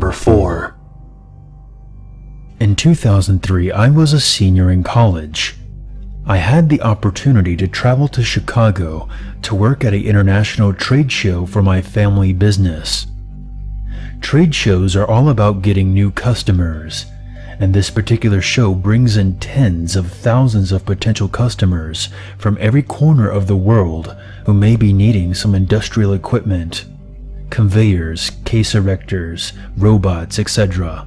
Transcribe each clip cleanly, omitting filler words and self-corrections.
Number 4. In 2003, I was a senior in college. I had the opportunity to travel to Chicago to work at an international trade show for my family business. Trade shows are all about getting new customers, and this particular show brings in tens of thousands of potential customers from every corner of the world who may be needing some industrial equipment, conveyors, case erectors, robots, etc.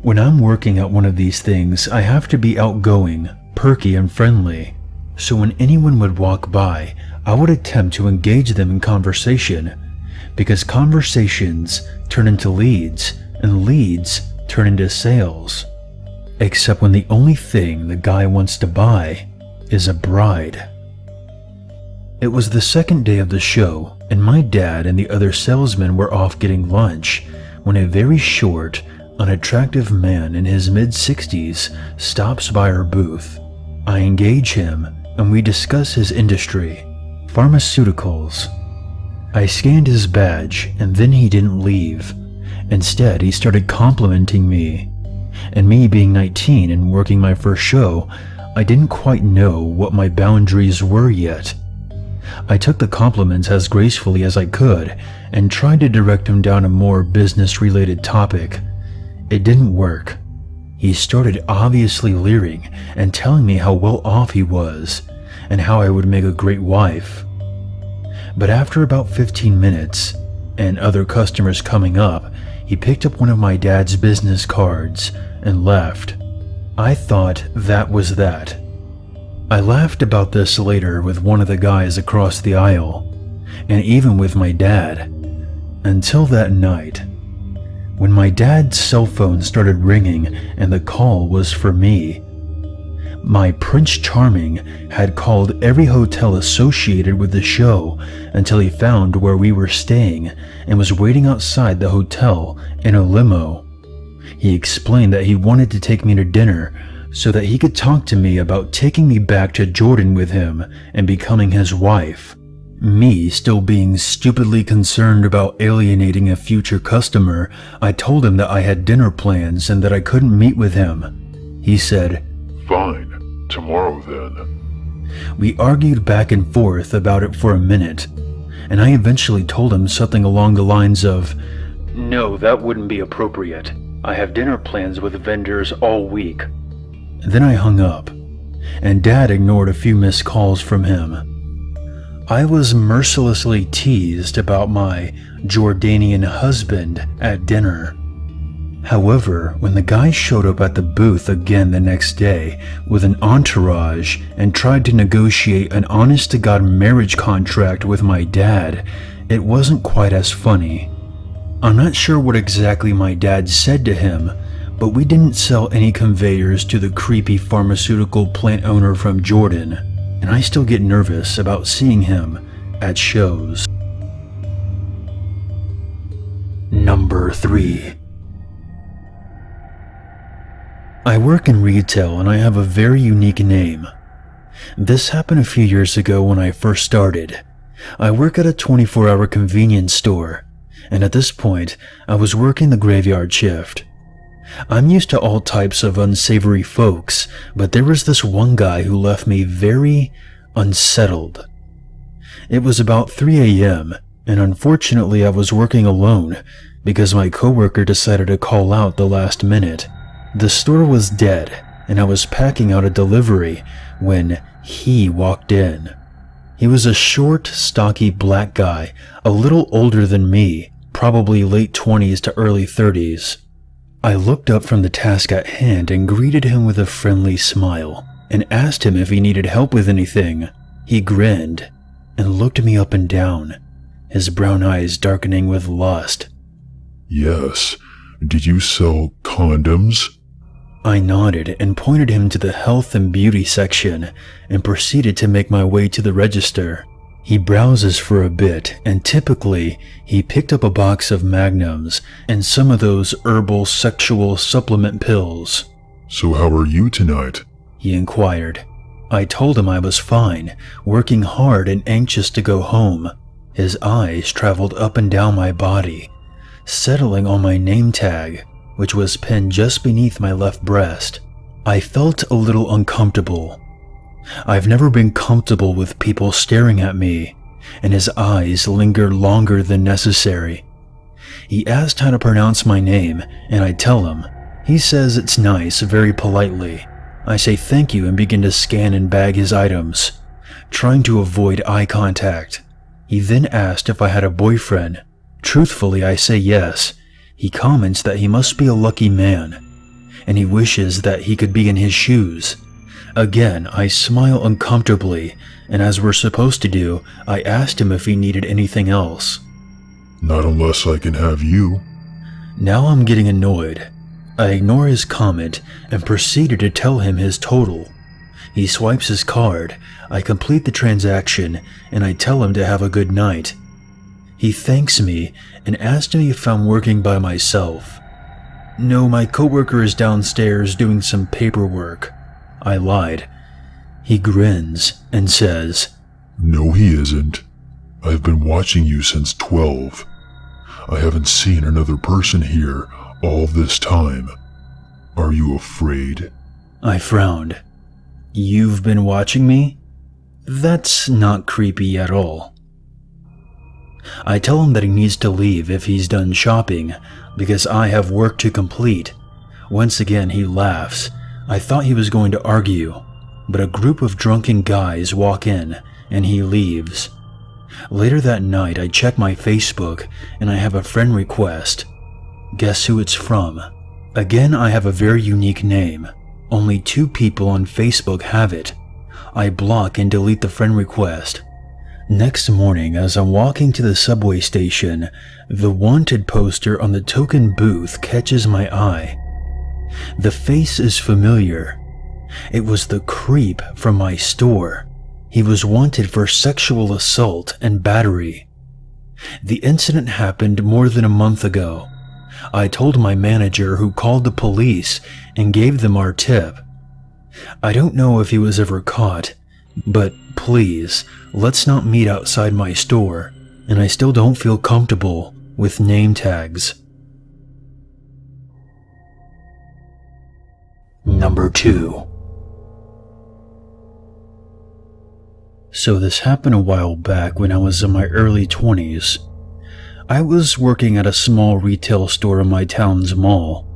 When I'm working at one of these things, I have to be outgoing, perky, and friendly. So when anyone would walk by, I would attempt to engage them in conversation, because conversations turn into leads, and leads turn into sales. Except when the only thing the guy wants to buy is a bride. It was the second day of the show, and my dad and the other salesmen were off getting lunch when a very short, unattractive man in his mid-60s stops by our booth. I engage him, and we discuss his industry, pharmaceuticals. I scanned his badge, and then he didn't leave. Instead, he started complimenting me. And me being 19 and working my first show, I didn't quite know what my boundaries were yet. I took the compliments as gracefully as I could and tried to direct him down a more business-related topic. It didn't work. He started obviously leering and telling me how well off he was and how I would make a great wife. But after about 15 minutes and other customers coming up, he picked up one of my dad's business cards and left. I thought that was that. I laughed about this later with one of the guys across the aisle, and even with my dad, until that night, when my dad's cell phone started ringing and the call was for me. My Prince Charming had called every hotel associated with the show until he found where we were staying and was waiting outside the hotel in a limo. He explained that he wanted to take me to dinner so that he could talk to me about taking me back to Jordan with him and becoming his wife. Me still being stupidly concerned about alienating a future customer, I told him that I had dinner plans and that I couldn't meet with him. He said, "Fine, tomorrow then." We argued back and forth about it for a minute, and I eventually told him something along the lines of, "No, that wouldn't be appropriate. I have dinner plans with vendors all week." Then I hung up, and Dad ignored a few missed calls from him. I was mercilessly teased about my Jordanian husband at dinner. However, when the guy showed up at the booth again the next day with an entourage and tried to negotiate an honest-to-God marriage contract with my dad, it wasn't quite as funny. I'm not sure what exactly my dad said to him, but we didn't sell any conveyors to the creepy pharmaceutical plant owner from Jordan, and I still get nervous about seeing him at shows. Number 3. I work in retail and I have a very unique name. This happened a few years ago when I first started. I work at a 24-hour convenience store, and at this point, I was working the graveyard shift. I'm used to all types of unsavory folks, but there was this one guy who left me very unsettled. It was about 3 a.m., and unfortunately I was working alone because my coworker decided to call out the last minute. The store was dead, and I was packing out a delivery when he walked in. He was a short, stocky black guy, a little older than me, probably late 20s to early 30s. I looked up from the task at hand and greeted him with a friendly smile and asked him if he needed help with anything. He grinned and looked me up and down, his brown eyes darkening with lust. "Yes. Did you sell condoms?" I nodded and pointed him to the health and beauty section and proceeded to make my way to the register. He browses for a bit, and typically, he picked up a box of Magnums and some of those herbal sexual supplement pills. "So how are you tonight?" he inquired. I told him I was fine, working hard and anxious to go home. His eyes traveled up and down my body, Settling on my name tag, which was pinned just beneath my left breast, I felt a little uncomfortable. I've never been comfortable with people staring at me, and his eyes lingered longer than necessary. He asked how to pronounce my name, and I tell him. He says it's nice, very politely. I say thank you and begin to scan and bag his items, trying to avoid eye contact. He then asked if I had a boyfriend. Truthfully, I say yes. He comments that he must be a lucky man, and he wishes that he could be in his shoes. Again, I smile uncomfortably, and as we're supposed to do, I asked him if he needed anything else. Not unless I can have you. Now I'm getting annoyed. I ignore his comment and proceeded to tell him his total. He swipes his card, I complete the transaction, and I tell him to have a good night. He thanks me and asks me if I'm working by myself. No, my coworker is downstairs doing some paperwork. I lied. He grins and says, No, he isn't. I've been watching you since 12. I haven't seen another person here all this time. Are you afraid? I frowned. You've been watching me? That's not creepy at all. I tell him that he needs to leave if he's done shopping, because I have work to complete. Once again, he laughs. I thought he was going to argue, but a group of drunken guys walk in, and he leaves. Later that night, I check my Facebook, and I have a friend request. Guess who it's from? Again, I have a very unique name. Only 2 people on Facebook have it. I block and delete the friend request. Next morning, as I'm walking to the subway station, the wanted poster on the token booth catches my eye. The face is familiar. It was the creep from my store. He was wanted for sexual assault and battery. The incident happened more than a month ago. I told my manager, who called the police and gave them our tip. I don't know if he was ever caught, but please, let's not meet outside my store, and I still don't feel comfortable with name tags. Number 2. So this happened a while back when I was in my early 20s. I was working at a small retail store in my town's mall.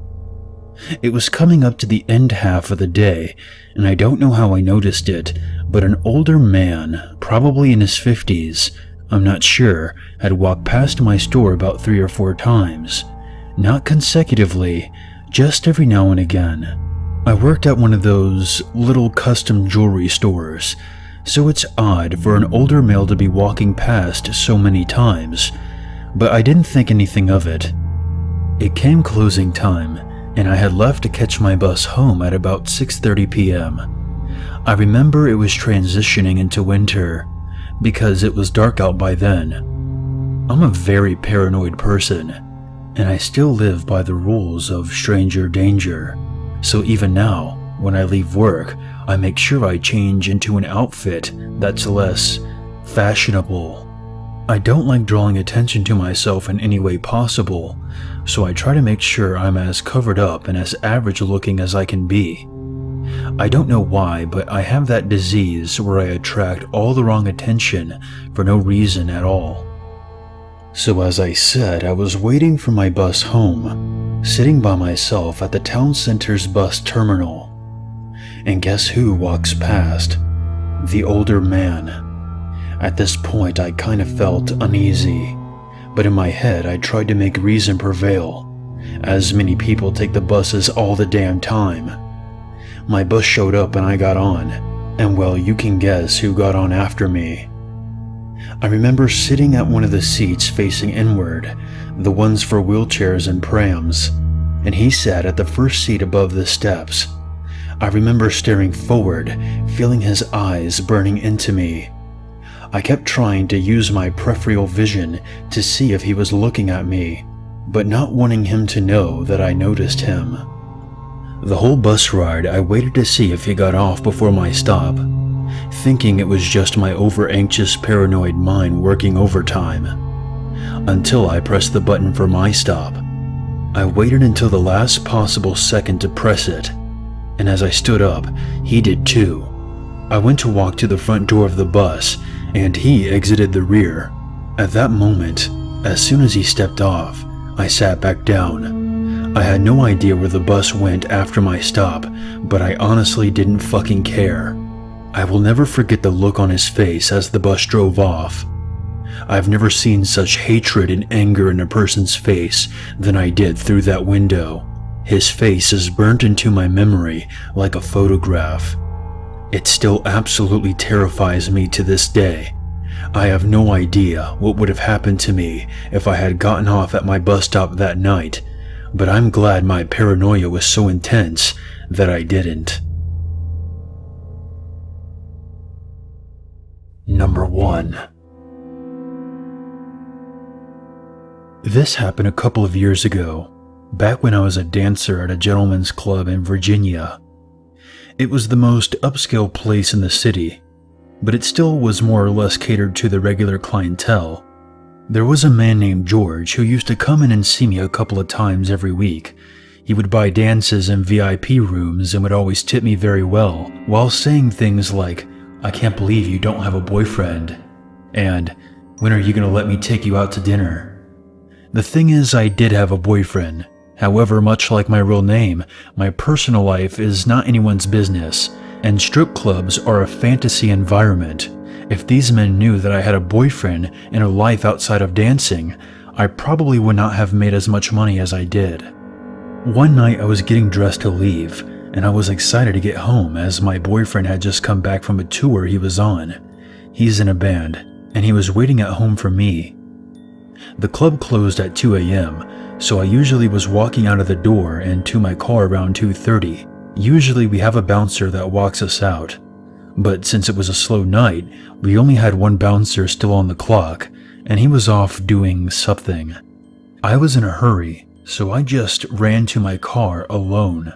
It was coming up to the end half of the day, and I don't know how I noticed it, but an older man, probably in his 50s, I'm not sure, had walked past my store about 3 or 4 times. Not consecutively, just every now and again. I worked at one of those little custom jewelry stores, so it's odd for an older male to be walking past so many times, but I didn't think anything of it. It came closing time, and I had left to catch my bus home at about 6:30 p.m. I remember it was transitioning into winter, because it was dark out by then. I'm a very paranoid person, and I still live by the rules of stranger danger, so even now, when I leave work, I make sure I change into an outfit that's less fashionable. I don't like drawing attention to myself in any way possible, so I try to make sure I'm as covered up and as average looking as I can be. I don't know why, but I have that disease where I attract all the wrong attention for no reason at all. So as I said, I was waiting for my bus home, sitting by myself at the town center's bus terminal. And guess who walks past? The older man. At this point, I kind of felt uneasy, but in my head, I tried to make reason prevail, as many people take the buses all the damn time. My bus showed up and I got on, and well, you can guess who got on after me. I remember sitting at one of the seats facing inward, the ones for wheelchairs and prams, and he sat at the first seat above the steps. I remember staring forward, feeling his eyes burning into me. I kept trying to use my peripheral vision to see if he was looking at me, but not wanting him to know that I noticed him. The whole bus ride, I waited to see if he got off before my stop, thinking it was just my over-anxious paranoid mind working overtime. until I pressed the button for my stop. I waited until the last possible second to press it, and as I stood up, he did too. I went to walk to the front door of the bus, and he exited the rear. At that moment, as soon as he stepped off, I sat back down. I had no idea where the bus went after my stop, but I honestly didn't fucking care. I will never forget the look on his face as the bus drove off. I've never seen such hatred and anger in a person's face than I did through that window. His face is burnt into my memory like a photograph. It still absolutely terrifies me to this day. I have no idea what would have happened to me if I had gotten off at my bus stop that night, but I'm glad my paranoia was so intense that I didn't. Number 1. This happened a couple of years ago, back when I was a dancer at a gentleman's club in Virginia. It was the most upscale place in the city, but it still was more or less catered to the regular clientele. There was a man named George who used to come in and see me a couple of times every week. He would buy dances in VIP rooms and would always tip me very well, while saying things like, "I can't believe you don't have a boyfriend," and "When are you going to let me take you out to dinner?" The thing is, I did have a boyfriend. However, much like my real name, my personal life is not anyone's business, and strip clubs are a fantasy environment. If these men knew that I had a boyfriend and a life outside of dancing, I probably would not have made as much money as I did. One night I was getting dressed to leave, and I was excited to get home as my boyfriend had just come back from a tour he was on. He's in a band, and he was waiting at home for me. The club closed at 2 a.m., so I usually was walking out of the door and to my car around 2:30. Usually we have a bouncer that walks us out, but since it was a slow night, we only had one bouncer still on the clock, and he was off doing something. I was in a hurry, so I just ran to my car alone.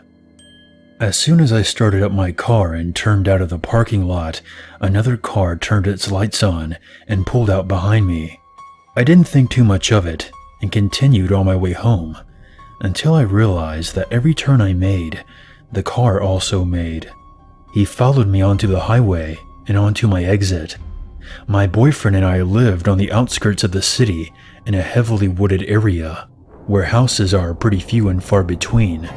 As soon as I started up my car and turned out of the parking lot, another car turned its lights on and pulled out behind me. I didn't think too much of it and continued on my way home, until I realized that every turn I made, the car also made. He followed me onto the highway and onto my exit. My boyfriend and I lived on the outskirts of the city in a heavily wooded area, where houses are pretty few and far between.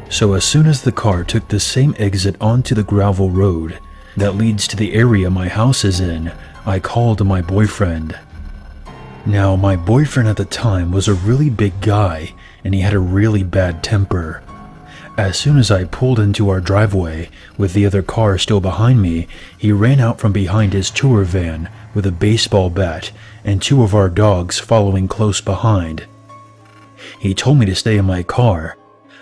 So as soon as the car took the same exit onto the gravel road that leads to the area my house is in, I called my boyfriend. Now, my boyfriend at the time was a really big guy, and he had a really bad temper. As soon as I pulled into our driveway, with the other car still behind me, he ran out from behind his tour van with a baseball bat and 2 of our dogs following close behind. He told me to stay in my car,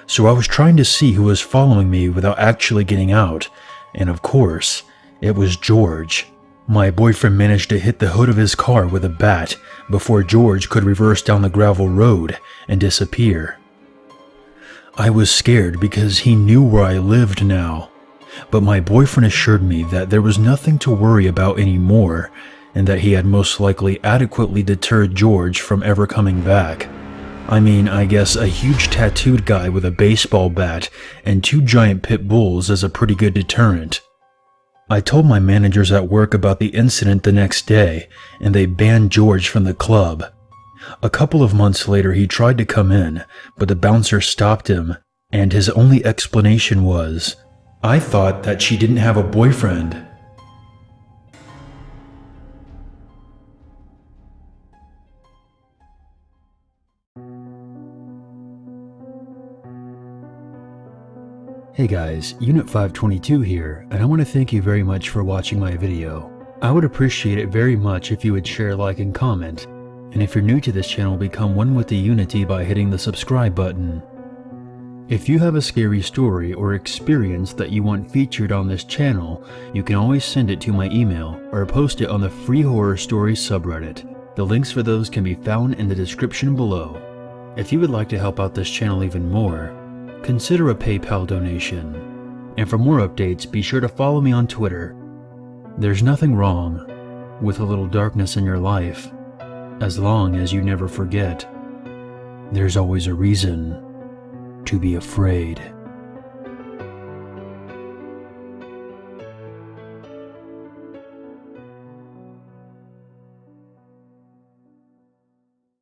so I was trying to see who was following me without actually getting out, and of course, it was George. My boyfriend managed to hit the hood of his car with a bat before George could reverse down the gravel road and disappear. I was scared because he knew where I lived now, but my boyfriend assured me that there was nothing to worry about anymore and that he had most likely adequately deterred George from ever coming back. I mean, I guess a huge tattooed guy with a baseball bat and 2 giant pit bulls is a pretty good deterrent. I told my managers at work about the incident the next day, and they banned George from the club. A couple of months later, he tried to come in, but the bouncer stopped him, and his only explanation was, "I thought that she didn't have a boyfriend." Hey guys, Unit 522 here, and I want to thank you very much for watching my video. I would appreciate it very much if you would share, like, and comment. And if you're new to this channel, become one with the Unity by hitting the subscribe button. If you have a scary story or experience that you want featured on this channel, you can always send it to my email or post it on the Free Horror Stories subreddit. The links for those can be found in the description below. If you would like to help out this channel even more, consider a PayPal donation. And for more updates, be sure to follow me on Twitter. There's nothing wrong with a little darkness in your life. As long as you never forget, there's always a reason to be afraid.